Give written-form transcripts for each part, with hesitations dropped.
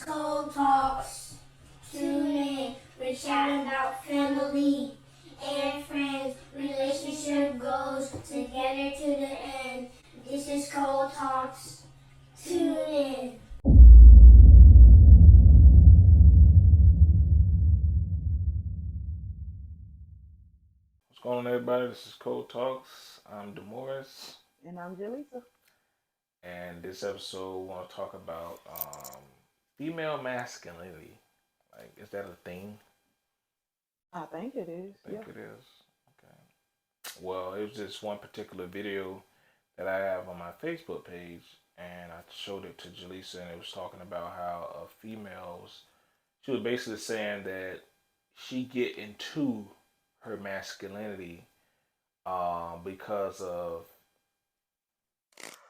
Cold Talks. Tune in. We're chatting about family and friends. Relationship goes together to the end. This is Cold Talks. Tune in. What's going on, everybody? This is Cold Talks. I'm Demoris, And I'm Jaleesa. and this episode we want to talk about female masculinity. Like, is that a thing? I think it is. I Yeah. think it is. Okay. Well, it was just one particular video that I have on my Facebook page, and I showed it to Jaleesa, and it was talking about how a female's. She was basically saying that she get into her masculinity because of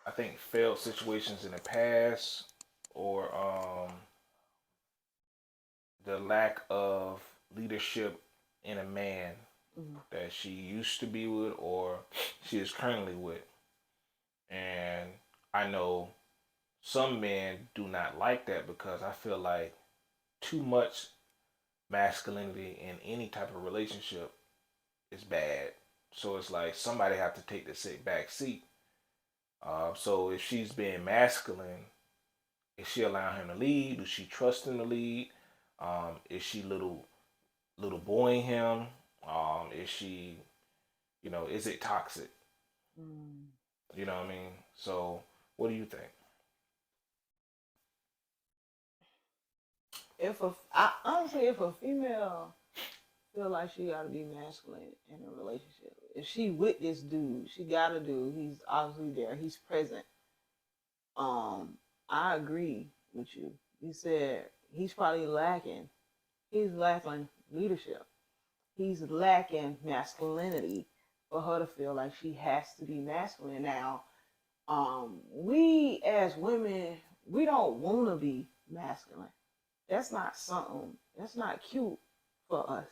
I think failed situations in the past or the lack of leadership in a man Mm-hmm. that she used to be with or she is currently with. And I know some men do not like that because I feel like too much masculinity in any type of relationship is bad. So it's like somebody have to take the sit back seat. So if she's being masculine, is she allowing him to lead? Does she trust him to lead? Is she little boying him? Is she, is it toxic? Mm. You know what I mean? So what do you think? If a female feel like she gotta be masculine in a relationship, if she with this dude, she gotta do. He's obviously there. He's present. Um, I agree with you. You said he's probably lacking. He's lacking leadership. He's lacking masculinity for her to feel like she has to be masculine now. We as women, we don't want to be masculine. That's not something. That's not cute for us.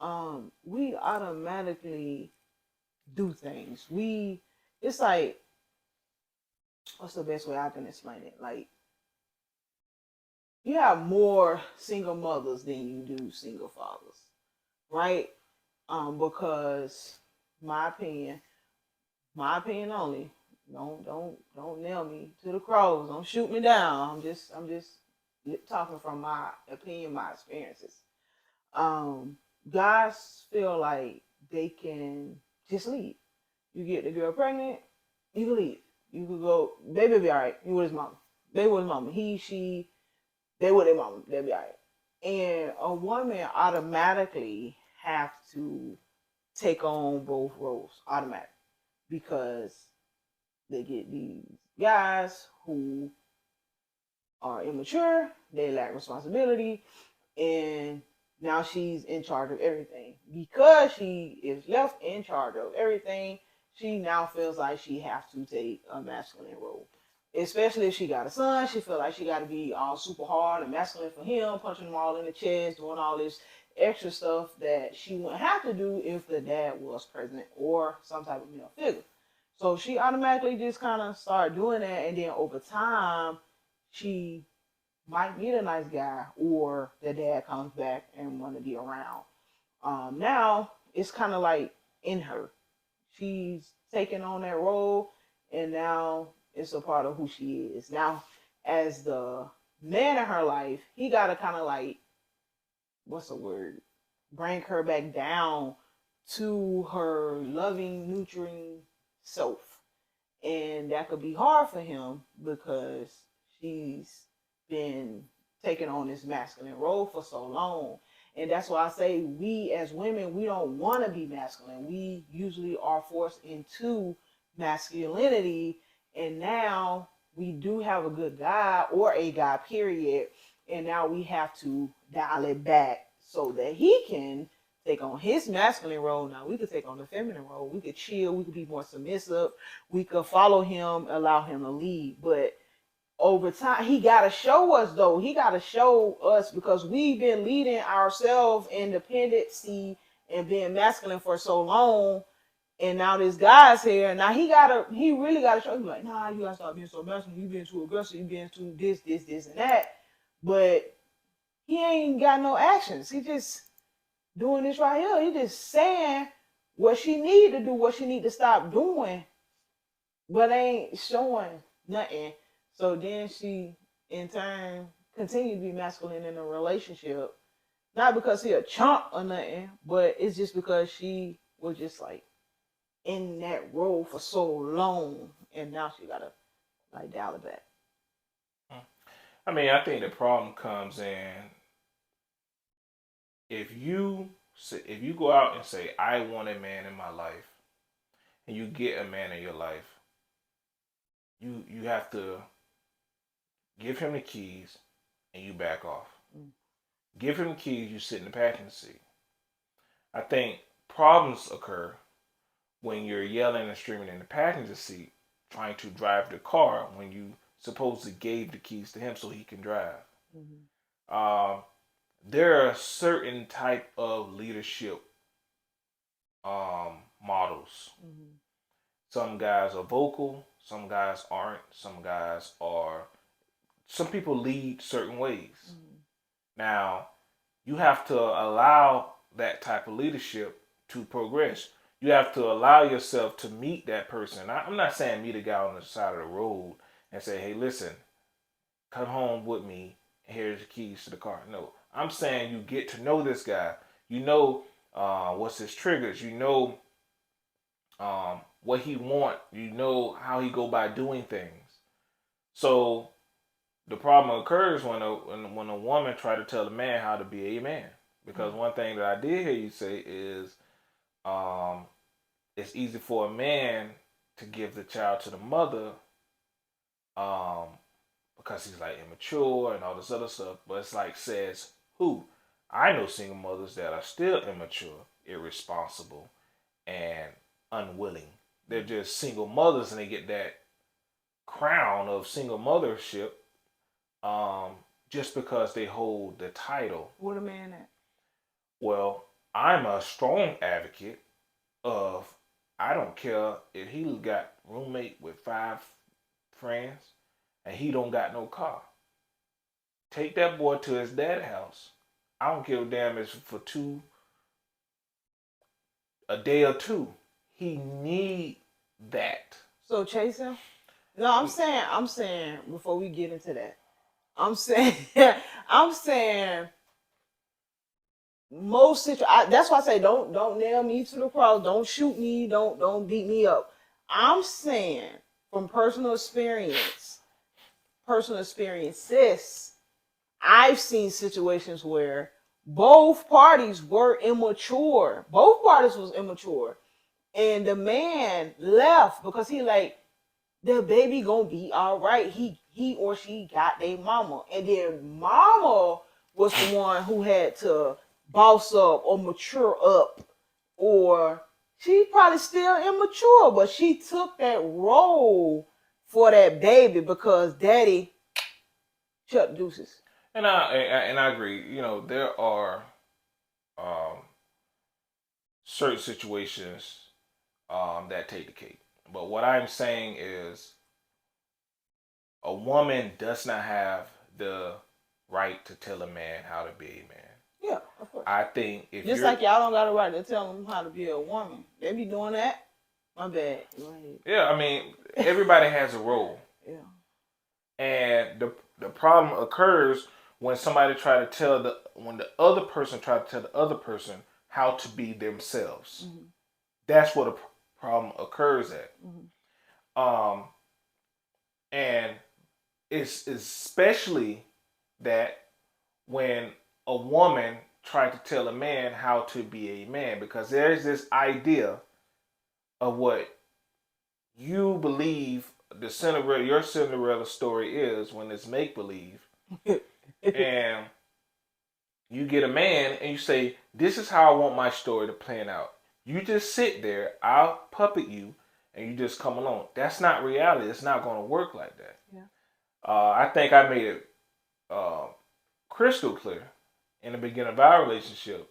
Mm. We automatically do things. It's like, what's the best way I can explain it? Like, you have more single mothers than you do single fathers, right? Because my opinion, my opinion only. Don't nail me to the cross. Don't shoot me down. I'm just talking from my opinion, my experiences. Um, Guys feel like they can just leave. You get the girl pregnant, you can leave. You could go, baby be alright. You with his mama. They with his mama. He, she, they with their mama. They'll be alright. And a woman automatically have to take on both roles automatically because they get these guys who are immature, they lack responsibility, and now she's in charge of everything. Because she is left in charge of everything, she now feels like she has to take a masculine role. Especially if she got a son, she feel like she got to be all super hard and masculine for him, punching them all in the chest, doing all this extra stuff that she wouldn't have to do if the dad was present or some type of male figure. So she automatically just kind of started doing that, and then over time, she might meet a nice guy, or the dad comes back and want to be around. Now it's kind of like in her. She's taking on that role, and now it's a part of who she is. Now, as the man in her life, he got to kind of like, what's the word? Bring her back down to her loving, nurturing self. And that could be hard for him because she's been taking on this masculine role for so long. And that's why I say we as women, we don't want to be masculine. We usually are forced into masculinity. And now we do have a good guy or a guy, period. And now we have to dial it back so that he can take on his masculine role. Now we could take on the feminine role. We could chill. We could be more submissive. We could follow him, allow him to lead. But over time, he got to show us, though. He got to show us because we've been leading ourselves independency and being masculine for so long. And now this guy's here. Now he really gotta show you like, nah, you gotta stop being so masculine. You being too aggressive. You being too this, and that. but he ain't got no actions. He just doing this right here. He just saying what she need to do, what she need to stop doing, but ain't showing nothing. So then she, in turn, continue to be masculine in a relationship. Not because he a chump or nothing, but it's just because she was just like in that role for so long, and now she gotta like dial it back. I mean, I think the problem comes in if you go out and say I want a man in my life, and you get a man in your life, you have to give him the keys and you back off. Mm. Give him the keys, you sit in the passenger seat. I think problems occur when you're yelling and screaming in the passenger seat, trying to drive the car when you supposedly gave the keys to him so he can drive. Mm-hmm. Uh, there are certain type of leadership models. Mm-hmm. Some guys are vocal, some guys aren't, some guys are. Some people lead certain ways. Mm-hmm. Now, you have to allow that type of leadership to progress. You have to allow yourself to meet that person. I'm not saying meet a guy on the side of the road and say, hey, listen, come home with me. Here's the keys to the car. No, I'm saying you get to know this guy. You know what's his triggers. You know what he want. You know how he go by doing things. So the problem occurs when a woman try to tell a man how to be a man. Because one thing that I did hear you say is um, it's easy for a man to give the child to the mother um, because he's like immature and all this other stuff. But it's like says who? I know single mothers that are still immature, irresponsible, and unwilling. They're just single mothers and they get that crown of single mothership um, just because they hold the title. What a man at? Well, I'm a strong advocate of I don't care if he got roommate with 5 friends and he don't got no car. Take that boy to his dad's house. I don't give a damn if it's for a day or two. He need that. So chase him? No, I'm saying before we get into that, I'm saying, I'm saying most that's why I say don't nail me to the cross, don't shoot me, don't beat me up. I'm saying from personal experiences, I've seen situations where both parties were immature. Both parties was immature. And the man left because he like the baby gonna be all right. He or she got their mama, and then mama was the one who had to boss up or mature up, or she probably still immature, but she took that role for that baby because daddy shut the deuces. And I agree. You know there are um, certain situations that take the cake. But what I'm saying is a woman does not have the right to tell a man how to be a man. Yeah, of course. I think if Just you're like y'all don't got a right to tell them how to be a woman. They be doing that. My bad. Go ahead. yeah, I mean everybody has a role, Yeah. and the problem occurs when somebody try to tell when the other person try to tell the other person how to be themselves. Mm-hmm. That's where the problem occurs at. Mm-hmm. Um, and it's especially that when a woman tried to tell a man how to be a man, because there's this idea of what you believe your Cinderella story is when it's make believe, and you get a man and you say, "This is how I want my story to plan out." You just sit there, I'll puppet you, and you just come along. That's not reality. It's not going to work like that. Yeah. I think I made it uh, crystal clear in the beginning of our relationship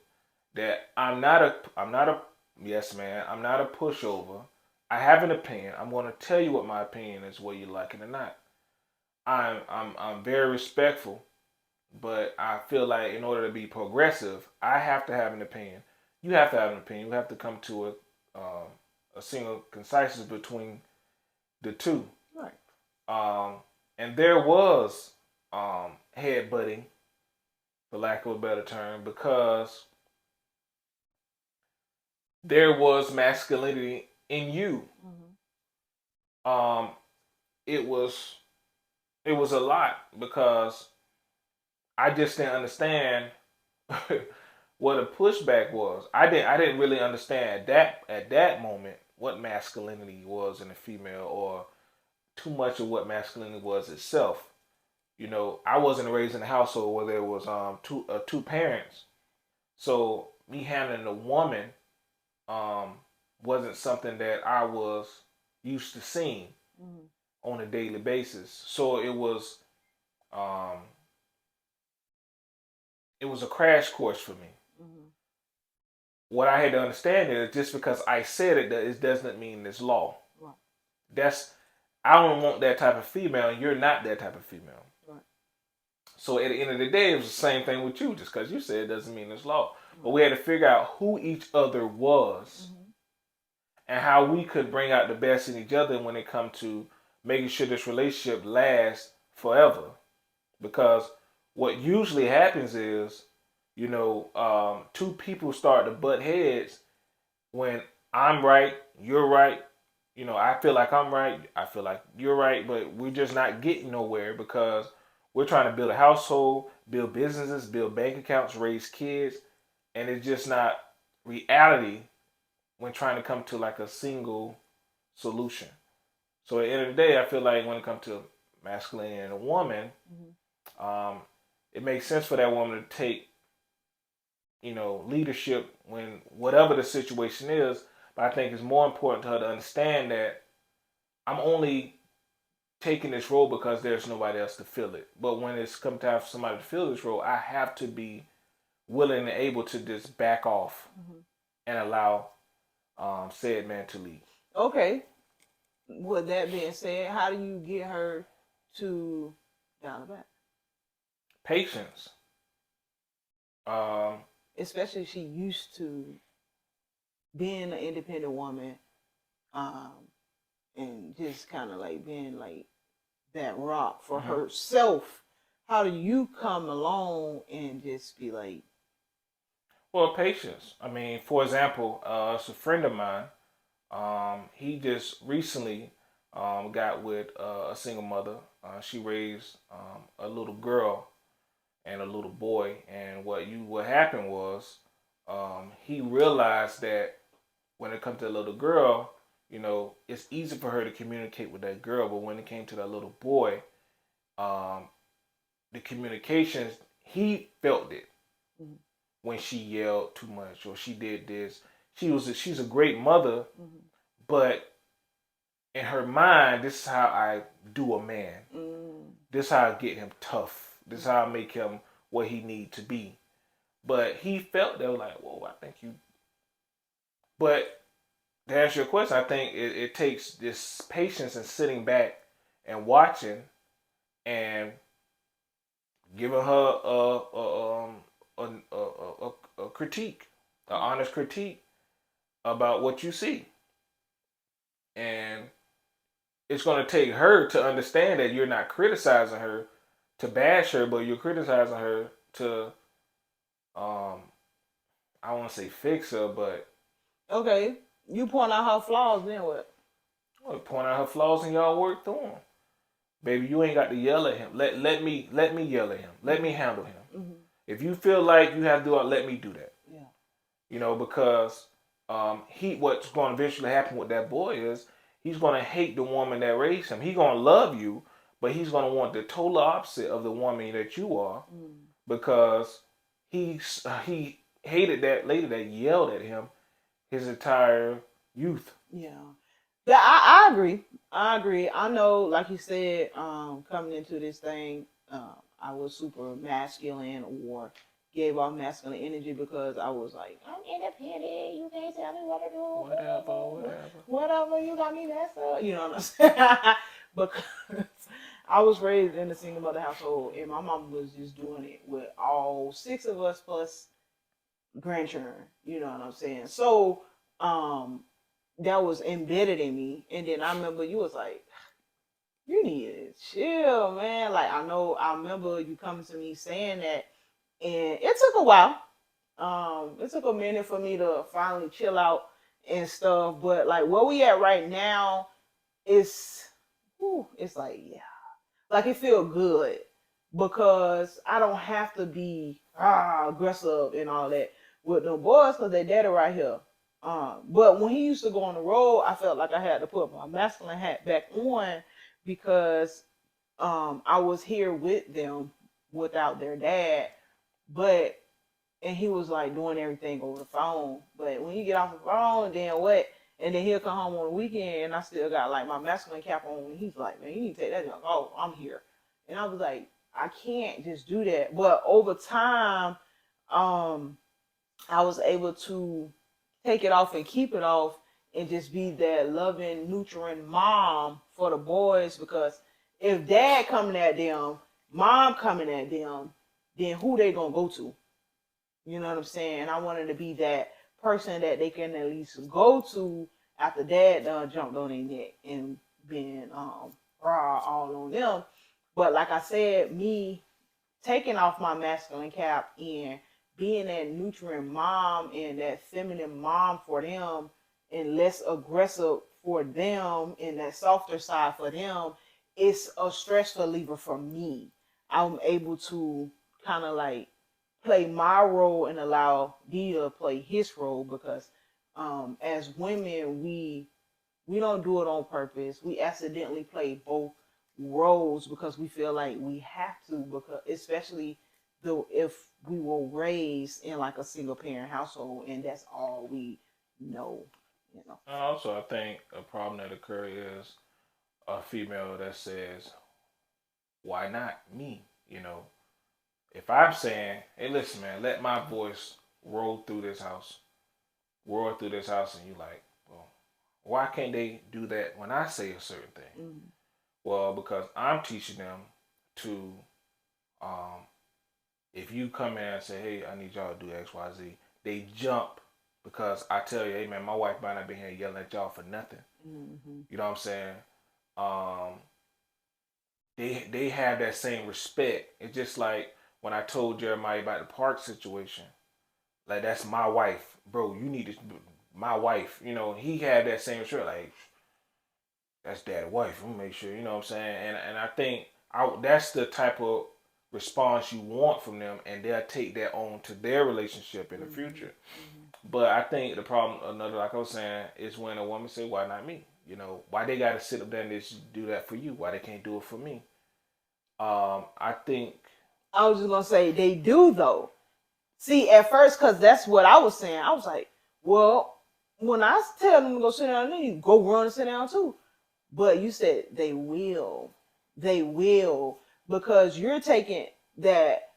that I'm not a yes man. I'm not a pushover. I have an opinion. I'm going to tell you what my opinion is, whether you like it or not. I'm very respectful. But I feel like in order to be progressive, I have to have an opinion. You have to have an opinion. We have to come to a single consensus between the two. Right. And there was headbutting, for lack of a better term, because there was masculinity in you. Um, it was it was a lot because I just didn't understand what a pushback was. I didn't really understand at that moment what masculinity was in a female, or too much of what masculinity was itself. I wasn't raised in a household where there was two parents, so me handling a woman um wasn't something that I was used to seeing on a daily basis. So um it was a crash course for me. What I had to understand is just because I said it, that it doesn't mean it's law. Right. That's I don't want that type of female, and you're not that type of female. Right. So at the end of the day, it was the same thing with you. Just because you said it doesn't mean it's law. But we had to figure out who each other was and how we could bring out the best in each other when it comes to making sure this relationship lasts forever. Because what usually happens is, two people start to butt heads when I'm right, you're right. I feel like I'm right, I feel like you're right, but we're just not getting nowhere because we're trying to build a household, build businesses, build bank accounts, raise kids, and it's just not reality when trying to come to like a single solution. So at the end of the day, I feel like when it comes to masculinity and a woman, um, it makes sense for that woman to take, leadership when whatever the situation is. But I think it's more important to her to understand that I'm only taking this role because there's nobody else to fill it. But when it's come time for somebody to fill this role, I have to be willing and able to just back off and allow said man to lead. Okay. With that being said, how do you get her to down the back? Patience. Especially if she used to being an independent woman, and just kind of like being like that rock for herself. How do you come along and just be like? Well, patience. I mean, for example, it's a friend of mine. He just recently got with a single mother. She raised a little girl and a little boy, and what happened was he realized that when it comes to the little girl, it's easy for her to communicate with that girl, but when it came to that little boy, the communications, he felt it when she yelled too much or she did this. She's a great mother, but in her mind, this is how I do a man. This is how I get him tough. This is how I make him what he needs to be. But he felt that, like, whoa, I think you. But to answer your question, I think it takes this patience and sitting back and watching and giving her a critique, an honest critique about what you see. And it's going to take her to understand that you're not criticizing her to bash her, but you're criticizing her to, I want to say fix her, but. Okay, you point out her flaws, then what? Well, point out her flaws and y'all work through them. Baby, you ain't got to yell at him. Let me yell at him. Let me handle him. If you feel like you have to do it, let me do that. Yeah. Because what's going to eventually happen with that boy is he's going to hate the woman that raised him. He's going to love you, but he's going to want the total opposite of the woman that you are, because he hated that lady that yelled at him his entire youth. Yeah. Yeah, I agree. I know, like you said, coming into this thing, I was super masculine or gave off masculine energy because I was like, I'm independent. You can't tell me what to do. Whatever. You got me messed up. You know what I'm saying? Because I was raised in a single mother household, and my mom was just doing it with all 6 of us plus grandchildren. You know what I'm saying? So, that was embedded in me. And then I remember you was like, "You need to chill, man." Like I remember you coming to me saying that, and it took a while. It took a minute for me to finally chill out and stuff. But like where we at right now, it's, it's like, yeah, like it feel good because I don't have to be aggressive and all that with no boys because they daddy right here. But when he used to go on the road, I felt like I had to put my masculine hat back on because I was here with them without their dad, but and he was like doing everything over the phone. But when you get off the phone, then what? And then he'll come home on the weekend, and I still got like my masculine cap on. And he's like, "Man, you need to take that junk off. I'm here." And I was like, "I can't just do that." But over time, um, I was able to take it off and keep it off, and just be that loving, nurturing mom for the boys. Because if dad coming at them, mom coming at them, then who they gonna go to? You know what I'm saying? I wanted to be that person that they can at least go to after dad jumped on their neck and been raw all on them. But like I said, me taking off my masculine cap and being that nurturing mom and that feminine mom for them and less aggressive for them and that softer side for them, it's a stress reliever for me. I'm able to kind of like play my role and allow Dee to play his role because as women we don't do it on purpose. We accidentally play both roles because we feel like we have to, because especially though if we were raised in like a single parent household and that's all we know, you know. And also, I think a problem that occurs is a female that says, "Why not me?" If I'm saying, "Hey, listen, man, let my voice roll through this house," and you like, well, why can't they do that when I say a certain thing? Mm-hmm. Well, because I'm teaching them to, um, if you come in and say, "Hey, I need y'all to do X, Y, Z," they jump because I tell you, "Hey, man, my wife might not be here yelling at y'all for nothing." Mm-hmm. You know what I'm saying? Um, they have that same respect. It's just like when I told Jeremiah about the park situation. Like that's my wife, bro. You need to, my wife. He had that same respect. Like that's dad's wife. I'm gonna make sure. You know what I'm saying? And I think that's the type of response you want from them, and they'll take that on to their relationship in the future. Mm-hmm. But I think the problem, another like I was saying, is when a woman say, "Why not me?" Why they got to sit up there and just do that for you? Why they can't do it for me? I think. I was just gonna say they do though. See, at first, because that's what I was saying. I was like, well, when I tell them to go sit down, they need to go run and sit down too. But you said they will. They will. Because you're taking that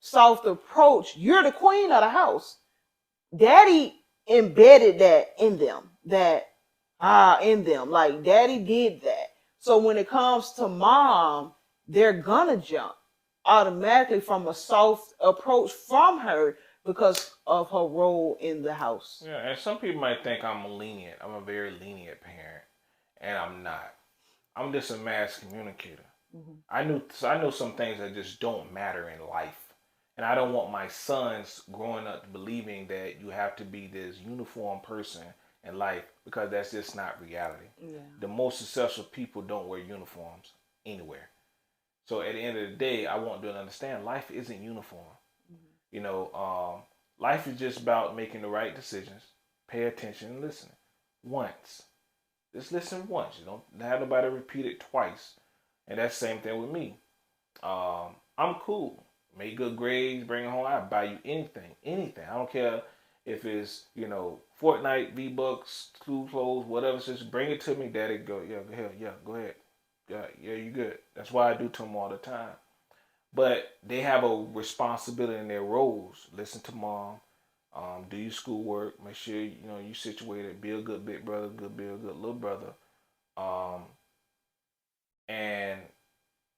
soft approach. You're the queen of the house. Daddy embedded that in them. In them. Like daddy did that. So when it comes to mom, they're gonna jump automatically from a soft approach from her because of her role in the house. Yeah, and some people might think I'm lenient. I'm a very lenient parent, and I'm not. I'm just a mass communicator. Mm-hmm. I know some things that just don't matter in life, and I don't want my sons growing up believing that you have to be this uniform person in life because that's just not reality. Yeah. The most successful people don't wear uniforms anywhere. So at the end of the day, I want them to understand life isn't uniform. Mm-hmm. You know, life is just about making the right decisions, pay attention, and listen. Once, just listen once. You don't have nobody repeat it twice. And that's the same thing with me. I'm cool. Make good grades, bring it home. I buy you anything, anything. I don't care if it's Fortnite, V-Bucks, school clothes, whatever. Just bring it to me, Daddy. Go, yeah, go ahead, yeah, go ahead, yeah, you good. That's why I do to them all the time. But they have a responsibility in their roles. Listen to mom. Do your schoolwork. Make sure you situated. Be a good big brother. Be a good little brother. Um, and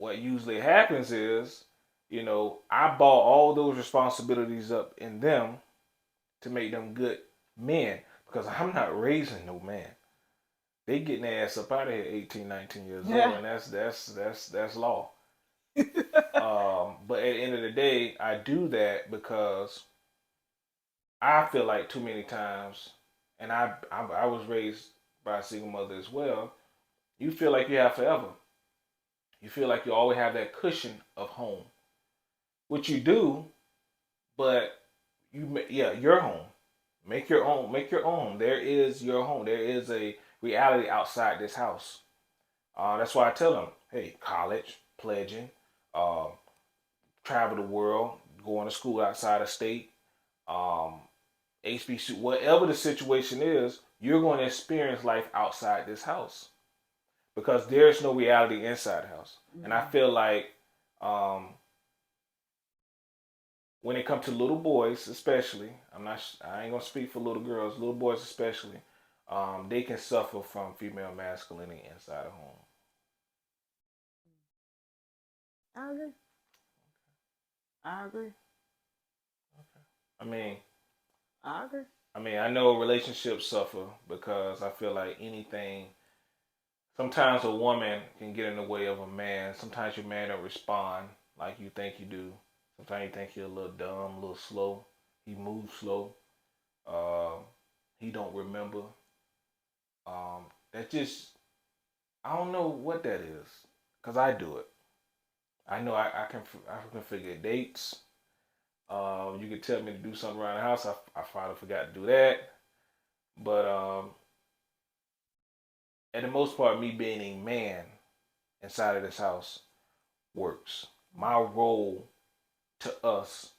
what usually happens is, I ball all those responsibilities up in them to make them good men because I'm not raising no man. They getting their ass up out of here 18, 19 years old, and that's law. But at the end of the day, I do that because I feel like too many times, and I was raised by a single mother as well. You feel like you have forever. You feel like you always have that cushion of home, which you do, but your home. Make your own. Make your own. There is your home. There is a reality outside this house. That's why I tell them, hey, college, pledging, uh, travel the world, going to school outside of state, um, HBC, whatever the situation is, you're going to experience life outside this house because there's no reality inside the house. Mm-hmm. And I feel like when it comes to little boys, especially, I ain't gonna speak for little girls. Little boys, especially, they can suffer from female masculinity inside the home. I agree. I agree. I mean, I agree. I know relationships suffer because I feel like anything. Sometimes a woman can get in the way of a man. Sometimes your man don't respond like you think you do. Sometimes you think you're a little dumb, a little slow. He moves slow. Uh, he don't remember. That just I don't know what that is because I do it. I know I can figure dates. You could tell me to do something around the house. I probably forgot to do that. But at the most part, me being a man inside of this house works. My role to us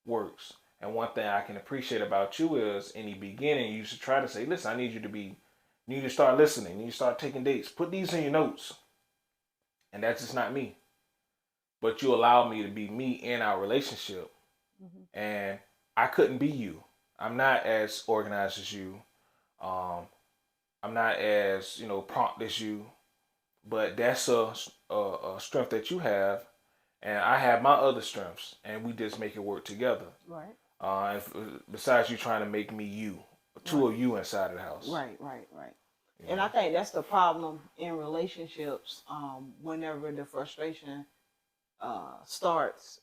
works. And one thing I can appreciate about you is in the beginning, you should try to say, listen, you need to start listening. You need to start taking dates. Put these in your notes. And that's just not me. But you allow me to be me in our relationship. Mm-hmm. And I couldn't be you. I'm not as organized as you. I'm not as, prompt as you. But that's a strength that you have. And I have my other strengths. And we just make it work together. Right. Besides you trying to make me you. Two of you inside of the house. Right. Yeah. And I think that's the problem in relationships. Whenever the frustration starts,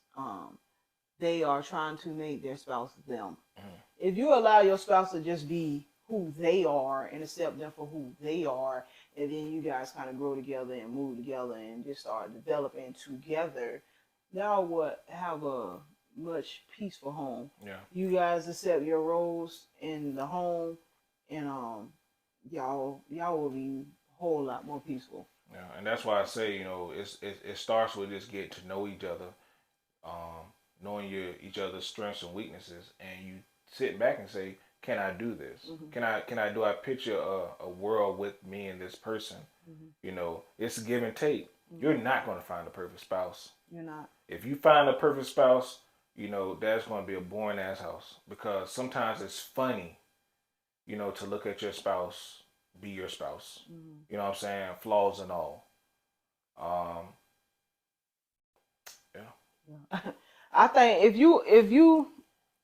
they are trying to make their spouse them. Mm-hmm. If you allow your spouse to just be who they are and accept them for who they are, and then you guys kind of grow together and move together and just start developing together, y'all would have a much peaceful home. Yeah. You guys accept your roles in the home, and y'all will be a whole lot more peaceful. Yeah, and that's why I say, it starts with just getting to know each other, knowing each other's strengths and weaknesses, and you sit back and say, can I do this? Mm-hmm. Do I picture a world with me and this person? Mm-hmm. It's a give and take. Mm-hmm. You're not going to find a perfect spouse. You're not. If you find a perfect spouse, that's going to be a boring ass house because sometimes it's funny, to look at your spouse be your spouse. Mm-hmm. You know what I'm saying? Flaws and all. Yeah. I think if you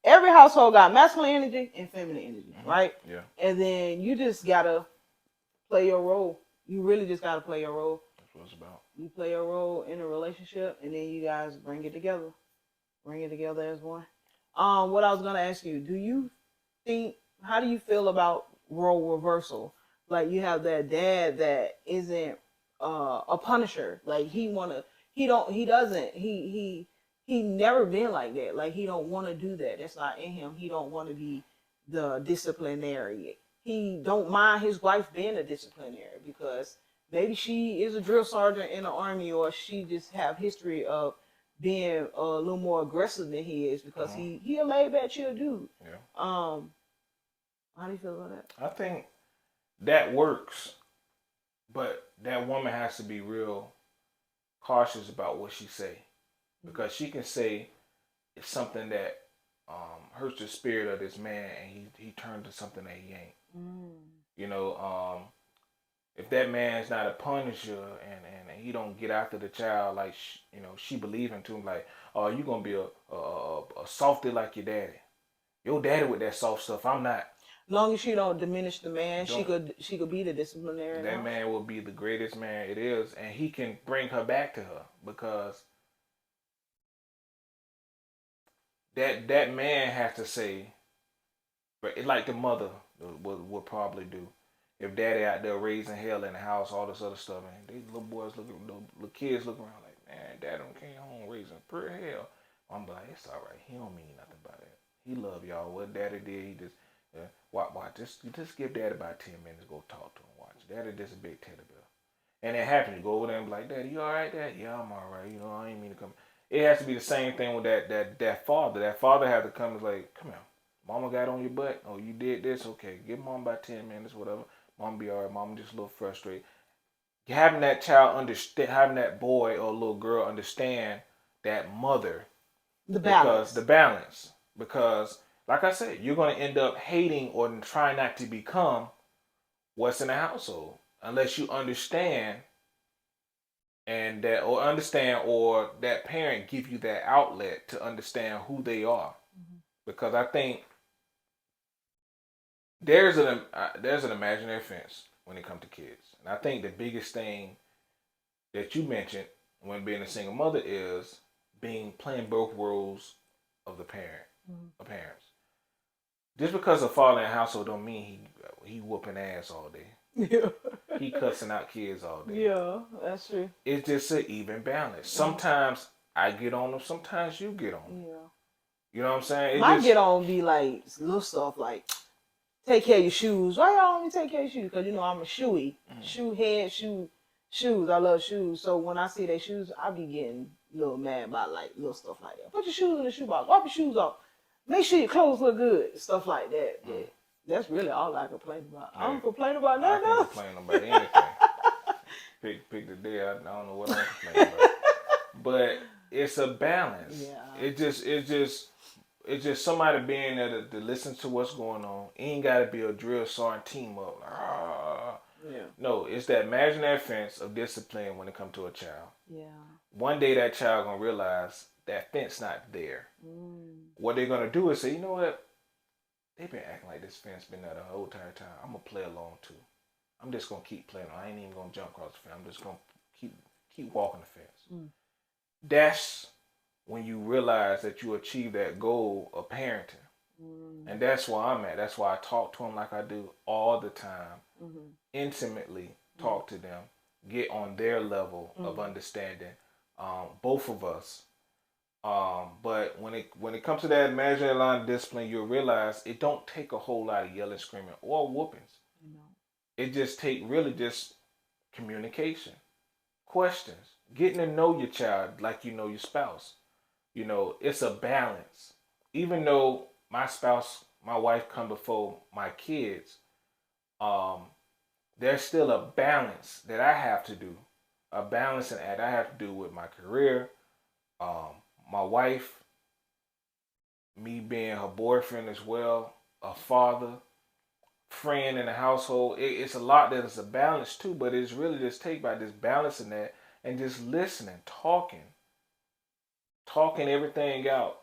every household got masculine energy and feminine energy, mm-hmm. right? Yeah. And then you just gotta play your role. You really just gotta play your role. That's what it's about. You play your role in a relationship, and then you guys bring it together. Bring it together as one. What I was gonna ask you, how do you feel about role reversal? Like you have that dad that isn't a punisher. Like he never been like that. Like he don't want to do that. That's not in him. He don't want to be the disciplinary. He don't mind his wife being a disciplinary because maybe she is a drill sergeant in the army, or she just have history of being a little more aggressive than he is because mm-hmm. he a laid back chill dude. Yeah. How do you feel about that? I think that works, but that woman has to be real cautious about what she say, because she can say it's something that hurts the spirit of this man, and he turned to something that he ain't. Mm. if that man's not a punisher and he don't get after the child like she believe him to him, like, oh, you gonna be a softy like your daddy. Your daddy with that soft stuff. I'm not. Long as she don't diminish the man, Don't, she could be the disciplinarian. that man will be the greatest man it is, and he can bring her back to her because that man has to say, like the mother would probably do. If daddy out there raising hell in the house, all this other stuff, man, these little boys little kids look around like, man, dad don't came home raising pure hell. I'm like, it's all right. He don't mean nothing by that. He love y'all. What daddy did, he just watch. Just give daddy about 10 minutes. Go talk to him. Watch. Daddy just a big teddy bear. And it happens. You go over there and be like, Daddy, you all right, Dad? Yeah, I'm all right. You know, I ain't mean to come. It has to be the same thing with that father. That father has to come and like, come here. Mama got on your butt. Oh, you did this? Okay. Give mom about 10 minutes, whatever. Mom be all right. Mom just a little frustrated. Having that child understand, having that boy or little girl understand that mother. The balance. The balance. Because, like I said, you're going to end up hating or trying not to become what's in the household. Unless you understand or that parent give you that outlet to understand who they are. Mm-hmm. Because I think there's an imaginary fence when it comes to kids. And I think the biggest thing that you mentioned when being a single mother is playing both roles of the parent, of parents. Just because a father in a household don't mean he whooping ass all day. Yeah. He cussing out kids all day. Yeah, that's true. It's just an even balance. Sometimes I get on them, sometimes you get on them. Yeah. You know what I'm saying? My get on be like little stuff like, take care of your shoes. Why y'all only take care of your shoes? Because, I'm a shoey. Mm-hmm. Shoe head, shoes. I love shoes. So when I see their shoes, I be getting a little mad about like little stuff like that. Put your shoes in the shoebox. Wipe your shoes off. Make sure your clothes look good. Stuff like that. Mm-hmm. But that's really all I complain about. Yeah. I don't complain about nothing else. I can't complain about anything. pick the day. I don't know what I'm complaining about. But it's a balance. Yeah. It's just somebody being there to listen to what's going on. It ain't got to be a drill sergeant team up. Yeah. No, it's that imaginary fence of discipline when it comes to a child. Yeah. One day that child gonna realize that fence not there. What they're gonna do is say, you know what? They've been acting like this fence been there the whole entire time. I'm gonna play along too. I'm just gonna keep playing. I ain't even gonna jump across the fence. I'm just gonna keep walking the fence. That's when you realize that you achieve that goal of parenting. And that's where I'm at. That's why I talk to them like I do all the time. Intimately talk to them. Get on their level of understanding. Both of us. But when it comes to that imaginary line of discipline, you'll realize it don't take a whole lot of yelling, screaming, or whoopings. It just take really just communication, questions, getting to know your child like you know your spouse. It's a balance. Even though my wife come before my kids, there's still a balance that I have to do. A balancing act I have to do with my career, my wife, me being her boyfriend as well, a father, friend in the household. It's a lot that is a balance too, but it's really just take by just balancing that and just listening, talking everything out,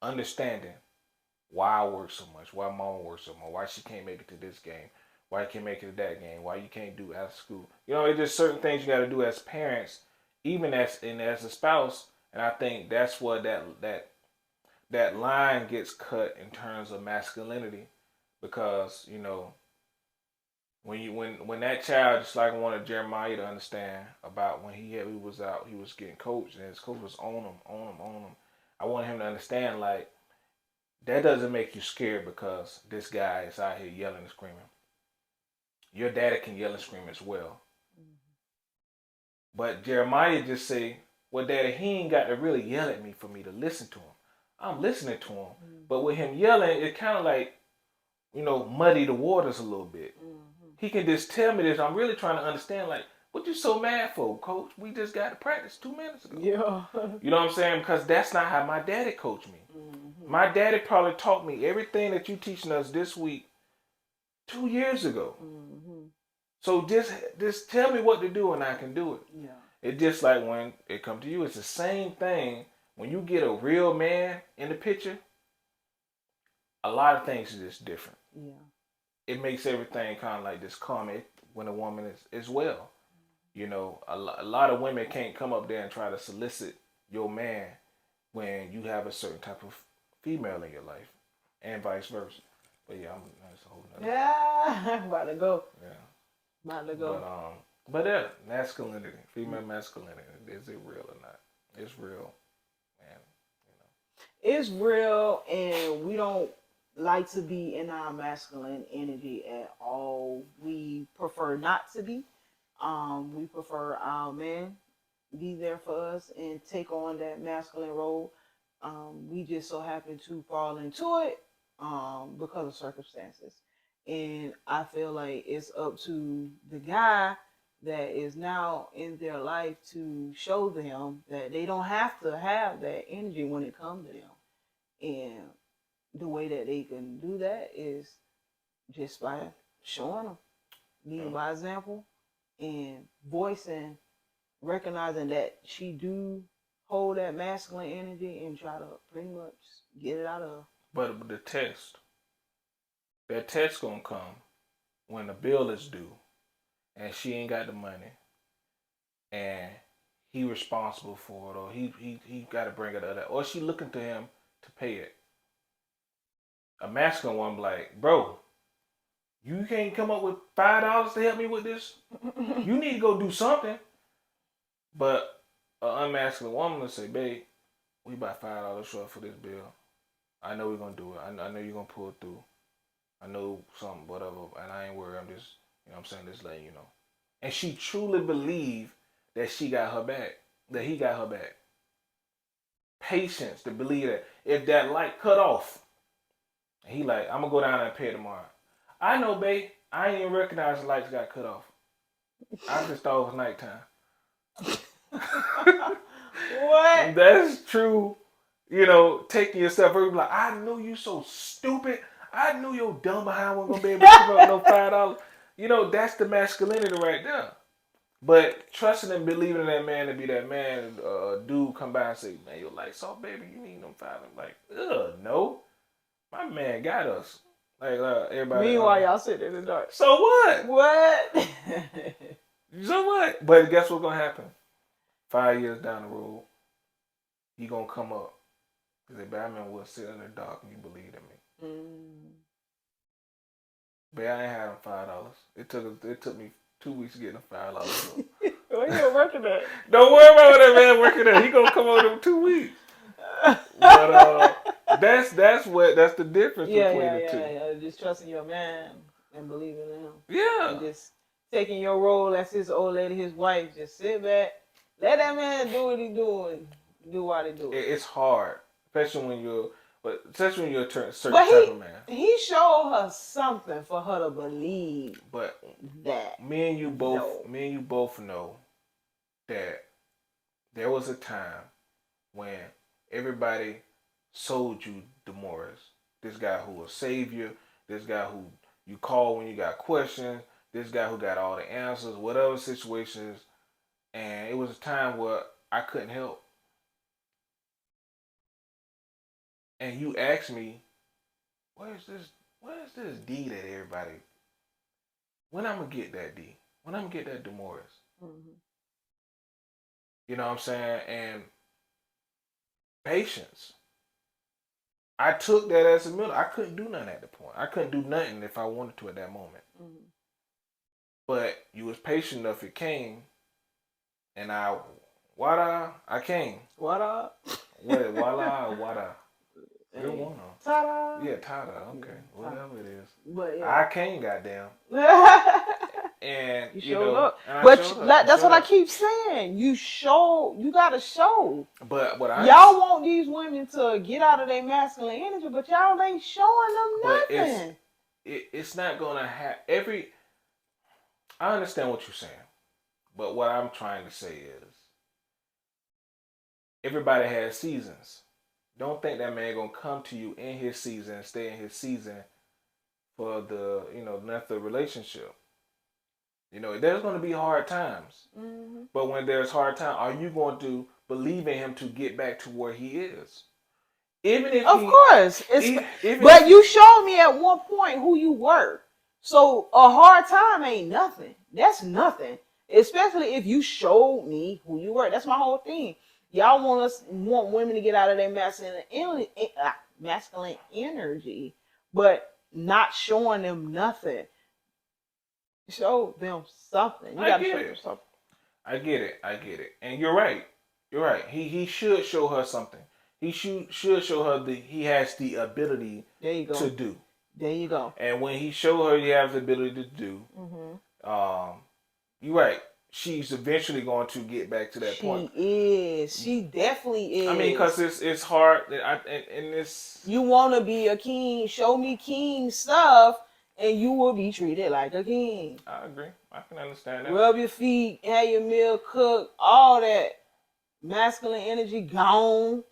understanding why I work so much, why mama works so much, why she can't make it to this game, why you can't make it to that game, why you can't do after school. It's just certain things you got to do as parents, even as a spouse. And I think that's what that line gets cut in terms of masculinity, because when that child, just like I wanted Jeremiah to understand about when he was out, he was getting coached and his coach was on him. I want him to understand like that doesn't make you scared because this guy is out here yelling and screaming. Your daddy can yell and scream as well. But Jeremiah just say, well, Daddy, he ain't got to really yell at me for me to listen to him. I'm listening to him. But with him yelling, it kind of like, muddy the waters a little bit. He can just tell me this. I'm really trying to understand, like, what you so mad for, Coach? We just got to practice 2 minutes ago. Yeah. You know what I'm saying? Because that's not how my daddy coached me. My daddy probably taught me everything that you teaching us this week 2 years ago. So just tell me what to do and I can do it. Yeah. It's just like when it comes to you, it's the same thing. When you get a real man in the picture, a lot of things are just different. Yeah. It makes everything kind of like this calm when a woman is well. You know, a lot of women can't come up there and try to solicit your man when you have a certain type of female in your life, and vice versa. But yeah, that's a whole nother. Yeah. About to go. Yeah. About to go. But yeah, masculinity, female masculinity, is it real or not? It's real, man. It's real, and we don't like to be in our masculine energy at all. We prefer not to be. We prefer our men be there for us and take on that masculine role. We just so happen to fall into it because of circumstances. And I feel like it's up to the guy that is now in their life to show them that they don't have to have that energy when it comes to them. And the way that they can do that is just by showing them, leading by example, and voicing, recognizing that she do hold that masculine energy and try to pretty much get it out of her. But that test gonna come when the bill is due, and she ain't got the money, and he responsible for it, or he got to bring it up, or she looking to him to pay it. A masculine one be like, bro, you can't come up with $5 to help me with this. You need to go do something. But an unmasculine woman will say, babe, we about $5 short for this bill. I know we're gonna do it. I know you're gonna pull it through. I know something, whatever, and I ain't worried. I'm just, I'm saying, just letting you know. And she truly believed that she got her back, that he got her back. Patience to believe that if that light cut off, and he like, I'm gonna go down there and pay it tomorrow. I know, babe. I ain't even recognize the lights got cut off. I just thought it was nighttime. What? That's true. Taking yourself over, like, I knew you so stupid. I knew your dumb behind wasn't gonna be able to give up no $5. That's the masculinity right there. But trusting and believing in that man to be that man, dude come by and say, man, your lights off, baby. You need them $5. I'm like, no. My man got us. Like everybody. Meanwhile, y'all sitting in the dark. So what? What? So what? But guess what's gonna happen? 5 years down the road, he gonna come up. Because if Batman was sitting in the dark and you believed in me. But I ain't had him $5. It took me 2 weeks to get him $5. Where you working at? Don't worry about what that man working at. He gonna come over in 2 weeks. But that's the difference between the two. Yeah. Just trusting your man and believing in him. Yeah. And just taking your role as his old lady, his wife. Just sit back, let that man do what he doing, do what he do. It's hard, especially when you're a certain type of man. He showed her something for her to believe. But that me and you both know that there was a time when everybody sold you Morris. This guy who will save you. This guy who you call when you got questions. This guy who got all the answers, whatever situations. And it was a time where I couldn't help. And you asked me, where's this D that everybody? When I'm gonna get that D? When I'm gonna get that Demoris? Mm-hmm. You know what I'm saying? And patience. I took that as a middle. I couldn't do nothing at the point. I couldn't do nothing if I wanted to at that moment. Mm-hmm. But you was patient enough. It came, and I came. Wada. What? Voila, wada. Either one. Ta-da. Yeah, ta-da. Okay, whatever it is. But yeah. I came, goddamn. And you showed up. But that's what I keep saying. You gotta show. But y'all want these women to get out of their masculine energy, but y'all ain't showing them nothing. It's not gonna have I understand what you're saying, but what I'm trying to say is everybody has seasons. Don't think that man gonna come to you in his season and stay in his season for the length of the relationship. You know, there's going to be hard times. Mm-hmm. But when there's hard time, are you going to believe in him to get back to where he is? Even if Of course, but you showed me at one point who you were. So a hard time ain't nothing. That's nothing. Especially if you showed me who you were. That's my whole thing. Y'all want women to get out of their masculine energy, but not showing them nothing. Show them something. You gotta show them something. I get it. I get it. And you're right. You're right. He should show her something. He should show her that he has the ability there you go. to do. There you go. And when he showed her he has the ability to do, you're right. She's eventually going to get back to that point. She is. She definitely is. I mean, because it's hard. And it's... You want to be a king. Show me king stuff. And you will be treated like a king. I agree. I can understand that. Rub your feet, have your meal cooked, all that masculine energy gone,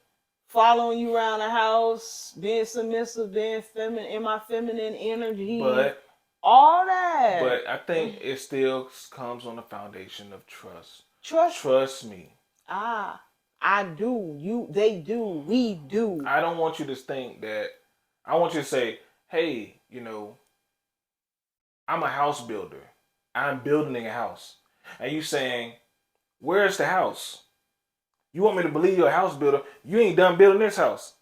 following you around the house, being submissive, being feminine, in my feminine energy. But all that. But I think it still comes on the foundation of trust. Trust me. I do. They do. We do. I don't want you to think that. I want you to say, hey, you know, I'm a house builder. I'm building a house. And you saying, where's the house? You want me to believe you're a house builder? You ain't done building this house.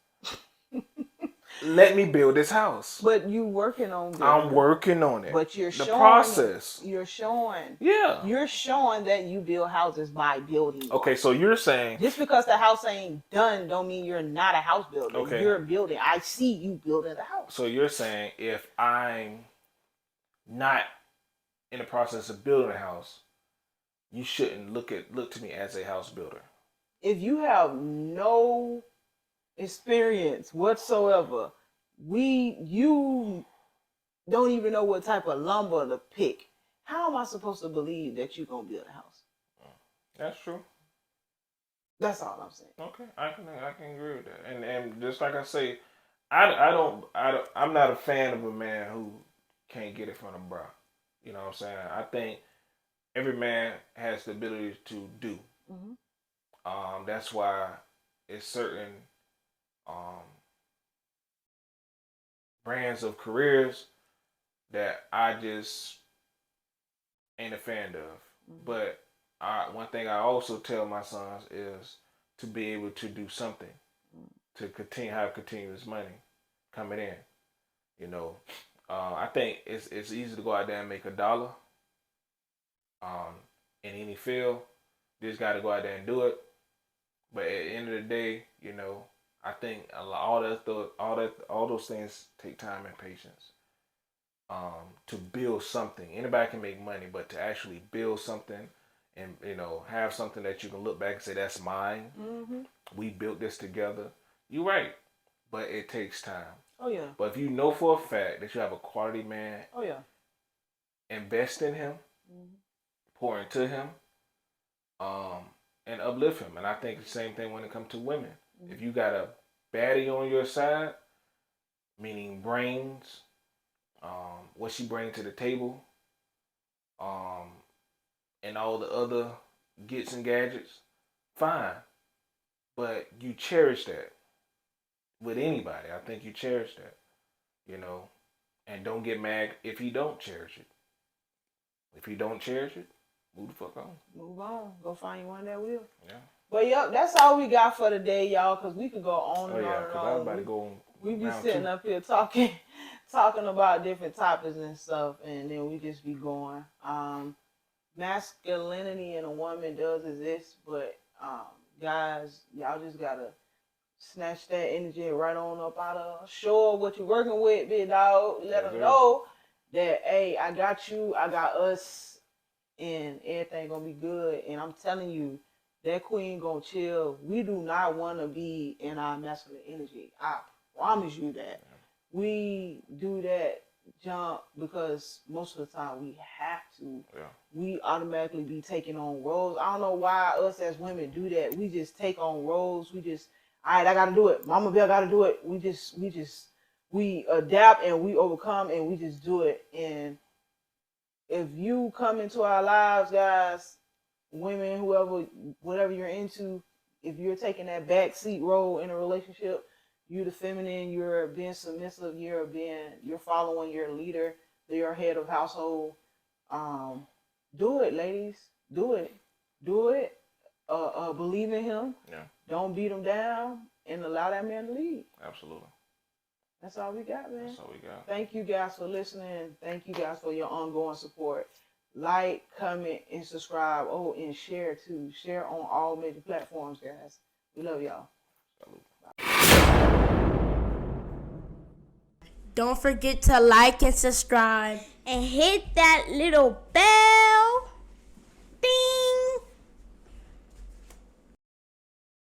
Let me build this house. But you working on it. I'm working on it. But you're showing the process. You're showing. Yeah. You're showing that you build houses by building. Okay, so you're saying just because the house ain't done don't mean you're not a house builder. Okay. You're building. I see you building the house. So you're saying if I'm not in the process of building a house, you shouldn't look to me as a house builder. If you have no experience whatsoever, you don't even know what type of lumber to pick. How am I supposed to believe that you're gonna build a house? That's true. That's all I'm saying. Okay, I can agree with that. And just like I say, I'm not a fan of a man who can't get it from the bra. You know what I'm saying? I think every man has the ability to do. Mm-hmm. That's why it's certain brands of careers that I just ain't a fan of. Mm-hmm. But one thing I also tell my sons is to be able to do something, to have continuous money coming in. You know, I think it's easy to go out there and make $1 in any field. You just got to go out there and do it. But at the end of the day, you know, I think all those things take time and patience. To build something, anybody can make money, but to actually build something and, you know, have something that you can look back and say, that's mine. Mm-hmm. We built this together. You're right, but it takes time. Oh yeah. But if you know for a fact that you have a quality man, oh yeah, invest in him, pour into him, and uplift him. And I think the same thing when it comes to women. Mm-hmm. If you got a baddie on your side, meaning brains, what she brings to the table, and all the other gets and gadgets, fine. But you cherish that with anybody. I think you cherish that, you know, and don't get mad if he don't cherish it. If he don't cherish it, move the fuck on. Move on. Go find you one that will. Yeah. But yep, that's all we got for today, y'all, because we could go on and on and on. Everybody go we be sitting up here talking about different topics and stuff, and then we just be going. Masculinity in a woman does exist, but guys, y'all just gotta snatch that energy right on up out of. Show her what you're working with, big dog. Let them know that, hey, I got you, I got us, and everything gonna be good. And I'm telling you, that queen gonna chill. We do not want to be in our masculine energy. I promise you that. We do that jump because most of the time we have to. Yeah. We automatically be taking on roles. I don't know why us as women do that. We just take on roles. We just, all right, I gotta do it. Mama Bear gotta do it. We adapt and we overcome and we just do it. And if you come into our lives, guys, women, whoever, whatever you're into, if you're taking that backseat role in a relationship, you're the feminine, you're being submissive, you're following your leader, your head of household. Do it, ladies. Do it. Do it. Believe in him. Yeah. Don't beat him down, and allow that man to lead. Absolutely. That's all we got, man. That's all we got. Thank you guys for listening. Thank you guys for your ongoing support. Like, comment, and subscribe. Oh, and share too. Share on all major platforms, guys. We love y'all. Don't forget to like and subscribe. And hit that little bell.